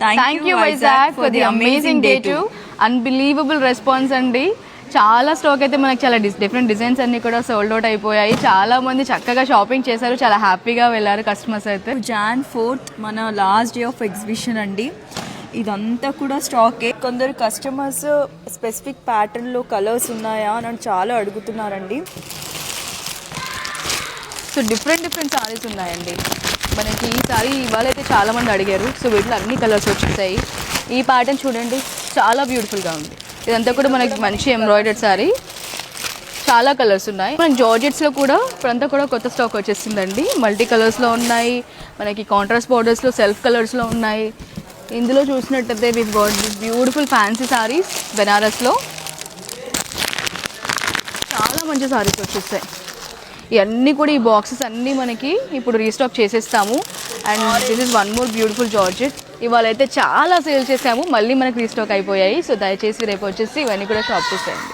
Thank you Vizag for the amazing day to unbelievable response అండి. చాలా stock అయితే మనకి చాలా డిఫరెంట్ డిజైన్స్ అన్ని కూడా సోల్డ్ అవుట్ అయిపోయాయి. చాలా మంది చక్కగా షాపింగ్ చేశారు, చాలా హ్యాపీగా వెళ్ళారు కస్టమర్స్ అయితే. Jan 4th మన లాస్ట్ డే ఆఫ్ ఎగ్జిబిషన్ అండి. ఇదంతా కూడా స్టాకే. కొందరు కస్టమర్స్ స్పెసిఫిక్ ప్యాటర్న్లో కలర్స్ ఉన్నాయా అని చాలా అడుగుతున్నారండి. సో డిఫరెంట్ సారీస్ ఉన్నాయండి మనకి. ఈ సారీ ఇవాళ అయితే చాలా మంది అడిగారు. సో వీటిలో అన్ని కలర్స్ వచ్చేసాయి. ఈ ప్యాటర్న్ చూడండి, చాలా బ్యూటిఫుల్గా ఉంది. ఇదంతా కూడా మనకి మంచి ఎంబ్రాయిడర్డ్ సారీ, చాలా కలర్స్ ఉన్నాయి. మనకి జార్జెట్స్లో కూడా ఇప్పుడంతా కూడా కొత్త స్టాక్ వచ్చేసిందండి. మల్టీ కలర్స్లో ఉన్నాయి, మనకి కాంట్రాస్ట్ బార్డర్స్లో సెల్ఫ్ కలర్స్లో ఉన్నాయి. ఇందులో చూసినట్టయితే we got this beautiful fancy saris బెనారస్లో. చాలా మంచి సారీస్ వచ్చేస్తాయి. ఇవన్నీ కూడా ఈ బాక్సెస్ అన్నీ మనకి ఇప్పుడు రీస్టాక్ చేసేస్తాము. And this is one more beautiful georgette. ఇవాళ అయితే చాలా సేల్ చేసాము, మళ్ళీ మనకి రీస్టాక్ అయిపోయాయి. సో దయచేసి రేపు వచ్చేసి ఇవన్నీ కూడా షాప్ చేసేయండి.